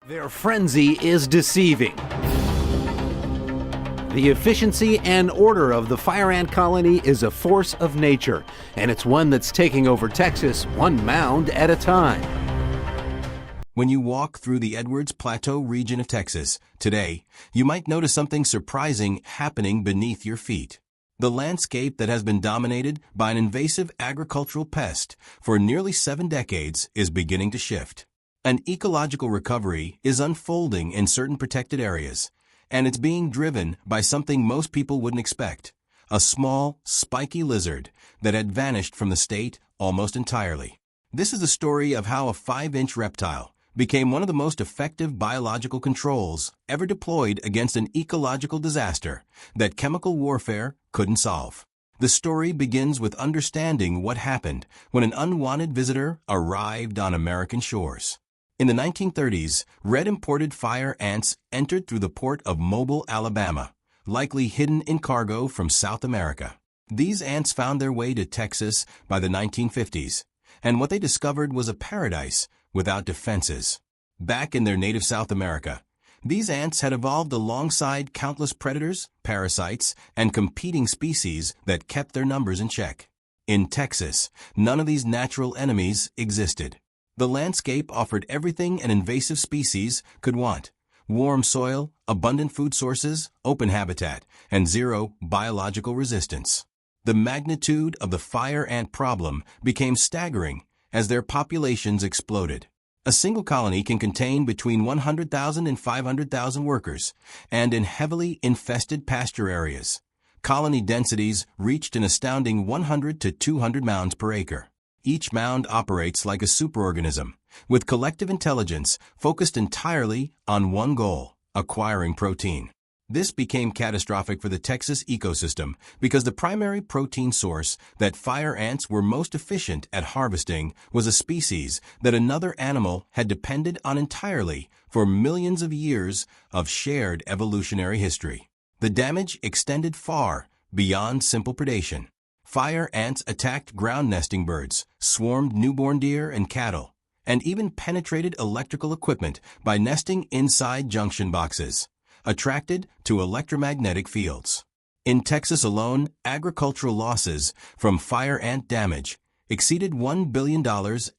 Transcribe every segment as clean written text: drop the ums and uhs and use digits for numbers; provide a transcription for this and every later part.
Their frenzy is deceiving. The efficiency and order of the fire ant colony is a force of nature, and it's one that's taking over Texas one mound at a time. When you walk through the Edwards Plateau region of Texas today, you might notice something surprising happening beneath your feet. The landscape that has been dominated by an invasive agricultural pest for nearly 7 decades is beginning to shift. An ecological recovery is unfolding in certain protected areas, and it's being driven by something most people wouldn't expect: a small, spiky lizard that had vanished from the state almost entirely. This is the story of how a 5-inch reptile became one of the most effective biological controls ever deployed against an ecological disaster that chemical warfare couldn't solve. The story begins with understanding what happened when an unwanted visitor arrived on American shores. In the 1930s, red imported fire ants entered through the port of Mobile, Alabama, likely hidden in cargo from South America. These ants found their way to Texas by the 1950s, and what they discovered was a paradise without defenses. Back in their native South America, these ants had evolved alongside countless predators, parasites, and competing species that kept their numbers in check. In Texas, none of these natural enemies existed. The landscape offered everything an invasive species could want: warm soil, abundant food sources, open habitat, and zero biological resistance. The magnitude of the fire ant problem became staggering as their populations exploded. A single colony can contain between 100,000 and 500,000 workers, and in heavily infested pasture areas, colony densities reached an astounding 100 to 200 mounds per acre. Each mound operates like a superorganism, with collective intelligence focused entirely on one goal: acquiring protein. This became catastrophic for the Texas ecosystem because the primary protein source that fire ants were most efficient at harvesting was a species that another animal had depended on entirely for millions of years of shared evolutionary history. The damage extended far beyond simple predation. Fire ants attacked ground nesting birds, swarmed newborn deer and cattle, and even penetrated electrical equipment by nesting inside junction boxes, attracted to electromagnetic fields. In Texas alone, agricultural losses from fire ant damage exceeded $1 billion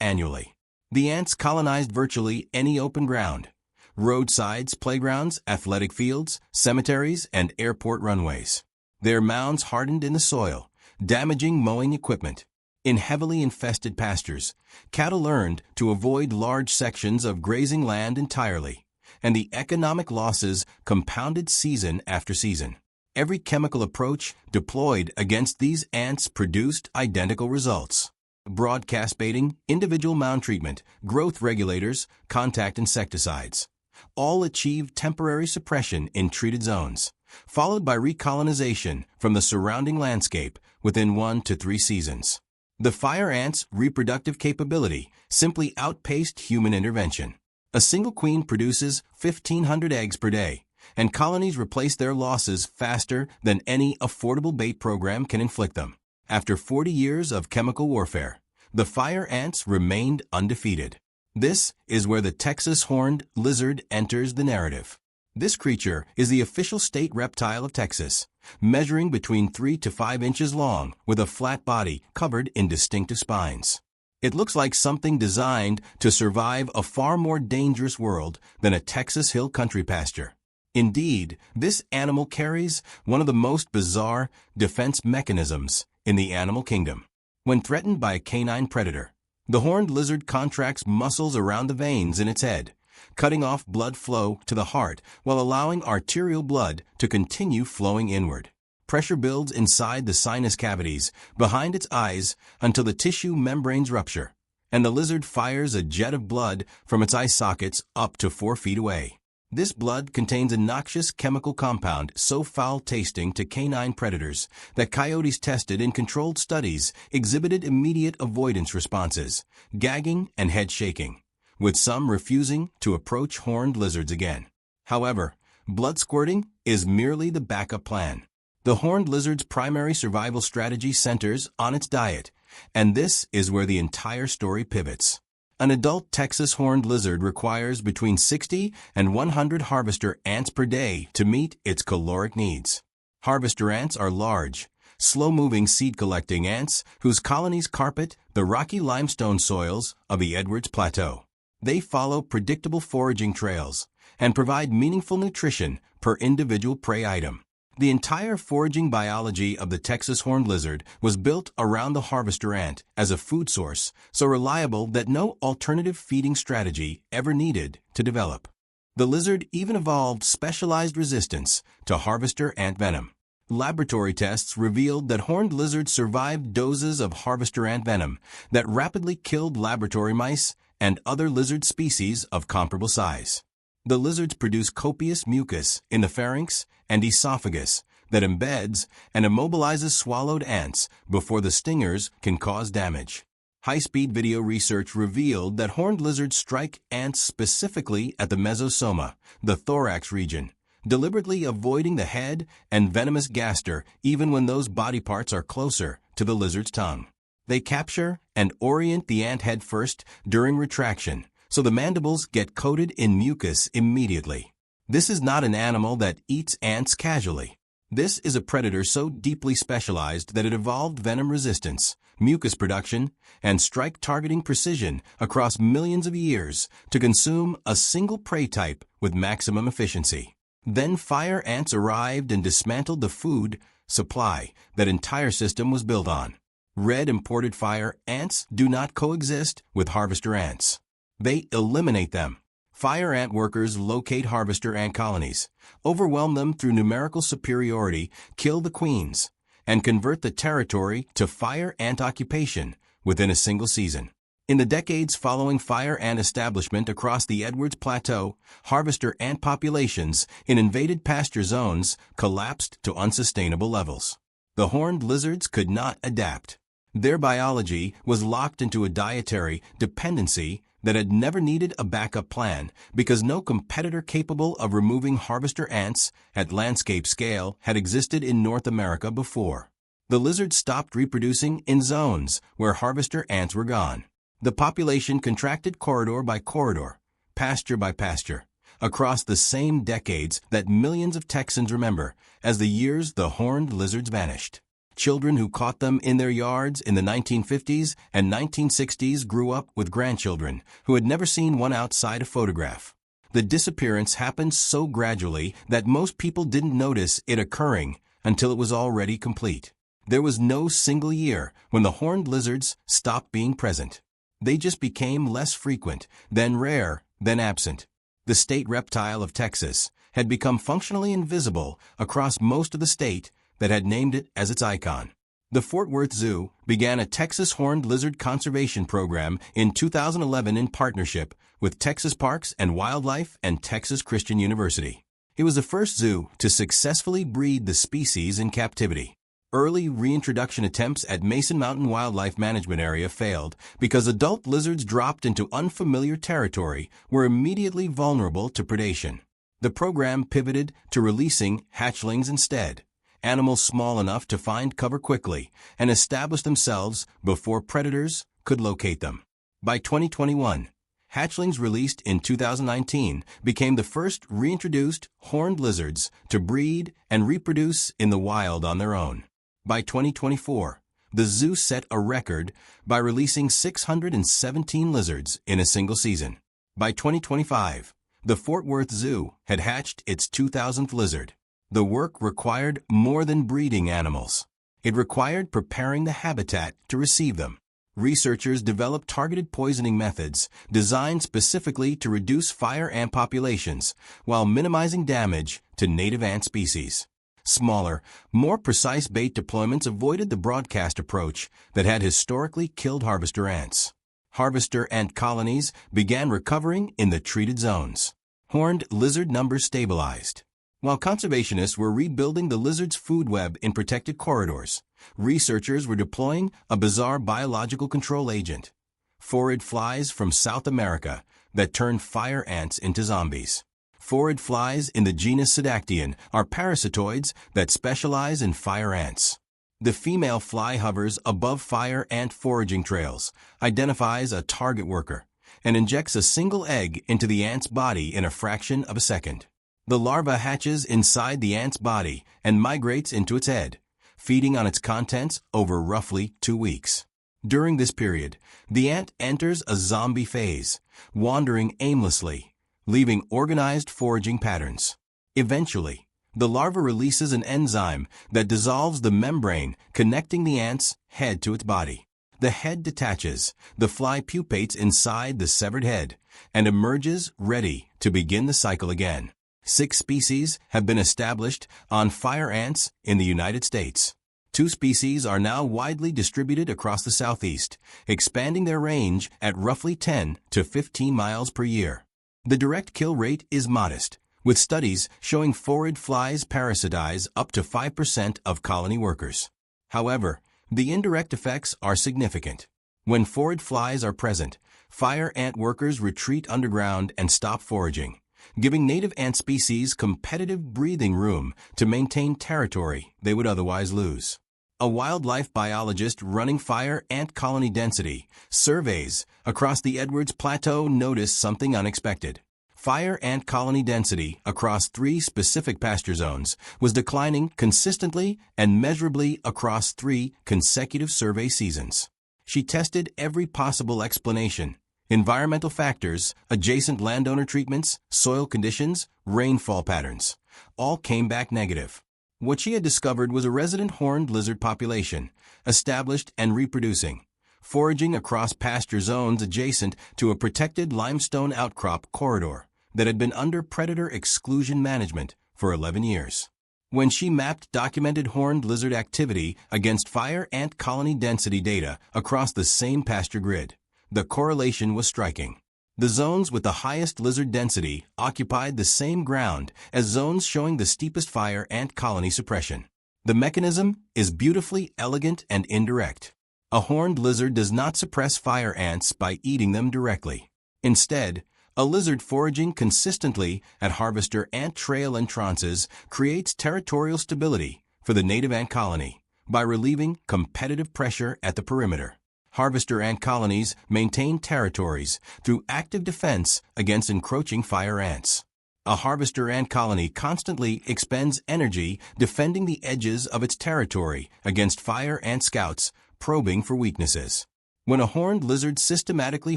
annually. The ants colonized virtually any open ground: roadsides, playgrounds, athletic fields, cemeteries, and airport runways. Their mounds hardened in the soil, damaging mowing equipment. In heavily infested pastures, cattle learned to avoid large sections of grazing land entirely, and the economic losses compounded season after season. Every chemical approach deployed against these ants produced identical results: broadcast baiting, individual mound treatment, growth regulators, contact insecticides. All achieved temporary suppression in treated zones, followed by recolonization from the surrounding landscape within 1 to 3 seasons. The fire ants' reproductive capability simply outpaced human intervention. A single queen produces 1,500 eggs per day, and colonies replace their losses faster than any affordable bait program can inflict them. After 40 years of chemical warfare, the fire ants remained undefeated. This is where the Texas horned lizard enters the narrative. This creature is the official state reptile of Texas, measuring between 3 to 5 inches long with a flat body covered in distinctive spines. It looks like something designed to survive a far more dangerous world than a Texas hill country pasture. Indeed, this animal carries one of the most bizarre defense mechanisms in the animal kingdom. When threatened by a canine predator, the horned lizard contracts muscles around the veins in its head, cutting off blood flow to the heart while allowing arterial blood to continue flowing inward. Pressure builds inside the sinus cavities behind its eyes until the tissue membranes rupture, and the lizard fires a jet of blood from its eye sockets up to 4 feet away. This blood contains a noxious chemical compound so foul-tasting to canine predators that coyotes tested in controlled studies exhibited immediate avoidance responses, gagging and head shaking, with some refusing to approach horned lizards again. However, blood squirting is merely the backup plan. The horned lizard's primary survival strategy centers on its diet, and this is where the entire story pivots. An adult Texas horned lizard requires between 60 and 100 harvester ants per day to meet its caloric needs. Harvester ants are large, slow-moving seed-collecting ants whose colonies carpet the rocky limestone soils of the Edwards Plateau. They follow predictable foraging trails and provide meaningful nutrition per individual prey item. The entire foraging biology of the Texas horned lizard was built around the harvester ant as a food source so reliable that no alternative feeding strategy ever needed to develop. The lizard even evolved specialized resistance to harvester ant venom. Laboratory tests revealed that horned lizards survived doses of harvester ant venom that rapidly killed laboratory mice and other lizard species of comparable size. The lizards produce copious mucus in the pharynx and esophagus that embeds and immobilizes swallowed ants before the stingers can cause damage. High-speed video research revealed that horned lizards strike ants specifically at the mesosoma, the thorax region, deliberately avoiding the head and venomous gaster even when those body parts are closer to the lizard's tongue. They capture and orient the ant head first during retraction, so the mandibles get coated in mucus immediately. This is not an animal that eats ants casually. This is a predator so deeply specialized that it evolved venom resistance, mucus production, and strike targeting precision across millions of years to consume a single prey type with maximum efficiency. Then fire ants arrived and dismantled the food supply that entire system was built on. Red imported fire ants do not coexist with harvester ants. They eliminate them. Fire ant workers locate harvester ant colonies, overwhelm them through numerical superiority, kill the queens, and convert the territory to fire ant occupation within a single season. In the decades following fire ant establishment across the Edwards Plateau, harvester ant populations in invaded pasture zones collapsed to unsustainable levels. The horned lizards could not adapt. Their biology was locked into a dietary dependency that had never needed a backup plan because no competitor capable of removing harvester ants at landscape scale had existed in North America before. The lizards stopped reproducing in zones where harvester ants were gone. The population contracted corridor by corridor, pasture by pasture, across the same decades that millions of Texans remember as the years the horned lizards vanished. Children who caught them in their yards in the 1950s and 1960s grew up with grandchildren who had never seen one outside a photograph. The disappearance happened so gradually that most people didn't notice it occurring until it was already complete. There was no single year when the horned lizards stopped being present. They just became less frequent, then rare, then absent. The state reptile of Texas had become functionally invisible across most of the state that had named it as its icon. The Fort Worth Zoo began a Texas horned lizard conservation program in 2011 in partnership with Texas Parks and Wildlife and Texas Christian University. It was the first zoo to successfully breed the species in captivity. Early reintroduction attempts at Mason Mountain Wildlife Management Area failed because adult lizards dropped into unfamiliar territory were immediately vulnerable to predation. The program pivoted to releasing hatchlings instead, animals small enough to find cover quickly and establish themselves before predators could locate them. By 2021, hatchlings released in 2019 became the first reintroduced horned lizards to breed and reproduce in the wild on their own. By 2024, the zoo set a record by releasing 617 lizards in a single season. By 2025, the Fort Worth Zoo had hatched its 2,000th lizard. The work required more than breeding animals. It required preparing the habitat to receive them. Researchers developed targeted poisoning methods designed specifically to reduce fire ant populations while minimizing damage to native ant species. Smaller, more precise bait deployments avoided the broadcast approach that had historically killed harvester ants. Harvester ant colonies began recovering in the treated zones. Horned lizard numbers stabilized. While conservationists were rebuilding the lizard's food web in protected corridors, researchers were deploying a bizarre biological control agent, phorid flies from South America that turned fire ants into zombies. Phorid flies in the genus Pseudactian are parasitoids that specialize in fire ants. The female fly hovers above fire ant foraging trails, identifies a target worker, and injects a single egg into the ant's body in a fraction of a second. The larva hatches inside the ant's body and migrates into its head, feeding on its contents over roughly 2 weeks. During this period, the ant enters a zombie phase, wandering aimlessly, leaving organized foraging patterns. Eventually, the larva releases an enzyme that dissolves the membrane connecting the ant's head to its body. The head detaches, the fly pupates inside the severed head, and emerges ready to begin the cycle again. 6 species have been established on fire ants in the United States. 2 species are now widely distributed across the Southeast, expanding their range at roughly 10 to 15 miles per year. The direct kill rate is modest, with studies showing phorid flies parasitize up to 5% of colony workers. However, the indirect effects are significant. When phorid flies are present, fire ant workers retreat underground and stop foraging, giving native ant species competitive breathing room to maintain territory they would otherwise lose. A wildlife biologist running fire ant colony density surveys across the Edwards Plateau noticed something unexpected. Fire ant colony density across 3 specific pasture zones was declining consistently and measurably across 3 consecutive survey seasons. She tested every possible explanation: environmental factors, adjacent landowner treatments, soil conditions, rainfall patterns. All came back negative. What she had discovered was a resident horned lizard population, established and reproducing, foraging across pasture zones adjacent to a protected limestone outcrop corridor that had been under predator exclusion management for 11 years. When she mapped documented horned lizard activity against fire ant colony density data across the same pasture grid, the correlation was striking. The zones with the highest lizard density occupied the same ground as zones showing the steepest fire ant colony suppression. The mechanism is beautifully elegant and indirect. A horned lizard does not suppress fire ants by eating them directly. Instead, a lizard foraging consistently at harvester ant trail entrances creates territorial stability for the native ant colony by relieving competitive pressure at the perimeter. Harvester ant colonies maintain territories through active defense against encroaching fire ants. A harvester ant colony constantly expends energy defending the edges of its territory against fire ant scouts probing for weaknesses. When a horned lizard systematically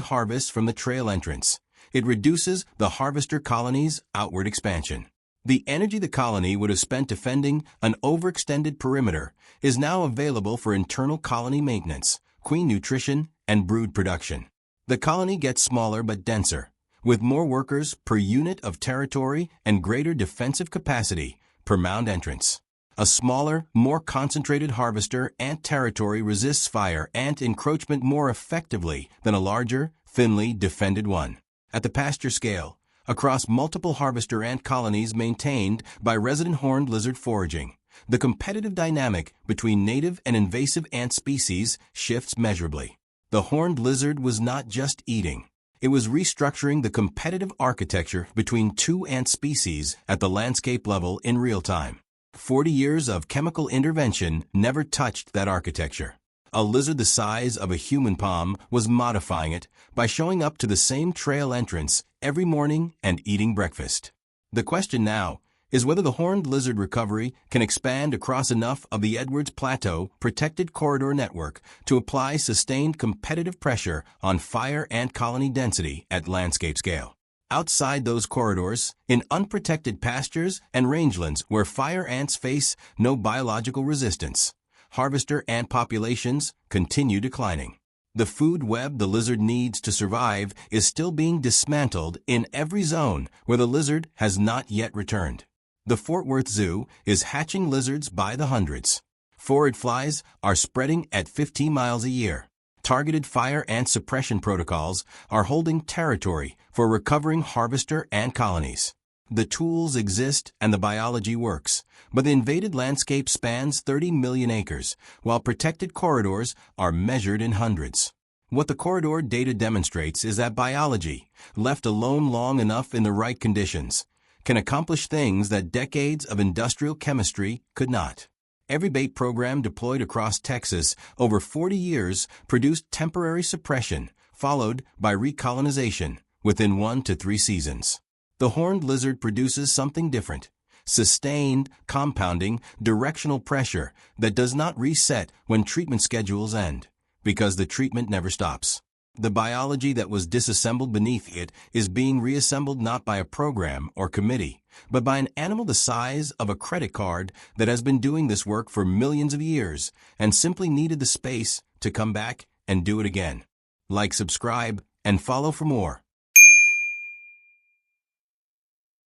harvests from the trail entrance, it reduces the harvester colony's outward expansion. The energy the colony would have spent defending an overextended perimeter is now available for internal colony maintenance, queen nutrition, and brood production. The colony gets smaller but denser, with more workers per unit of territory and greater defensive capacity per mound entrance. A smaller, more concentrated harvester ant territory resists fire ant encroachment more effectively than a larger, thinly defended one. At the pasture scale, across multiple harvester ant colonies maintained by resident horned lizard foraging, the competitive dynamic between native and invasive ant species shifts measurably. The horned lizard was not just eating. It was restructuring the competitive architecture between 2 ant species at the landscape level in real time. 40 years of chemical intervention never touched that architecture. A lizard the size of a human palm was modifying it by showing up to the same trail entrance every morning and eating breakfast. The question now is whether the horned lizard recovery can expand across enough of the Edwards Plateau protected corridor network to apply sustained competitive pressure on fire ant colony density at landscape scale. Outside those corridors, in unprotected pastures and rangelands where fire ants face no biological resistance, harvester ant populations continue declining. The food web the lizard needs to survive is still being dismantled in every zone where the lizard has not yet returned. The Fort Worth Zoo is hatching lizards by the hundreds. Phorid flies are spreading at 15 miles a year. Targeted fire ant suppression protocols are holding territory for recovering harvester ant colonies. The tools exist and the biology works, but the invaded landscape spans 30 million acres, while protected corridors are measured in hundreds. What the corridor data demonstrates is that biology, left alone long enough in the right conditions, can accomplish things that decades of industrial chemistry could not. Every bait program deployed across Texas over 40 years produced temporary suppression followed by recolonization within 1 to 3 seasons. The horned lizard produces something different: sustained, compounding, directional pressure that does not reset when treatment schedules end, because the treatment never stops. The biology that was disassembled beneath it is being reassembled not by a program or committee, but by an animal the size of a credit card that has been doing this work for millions of years and simply needed the space to come back and do it again. Like, subscribe, and follow for more.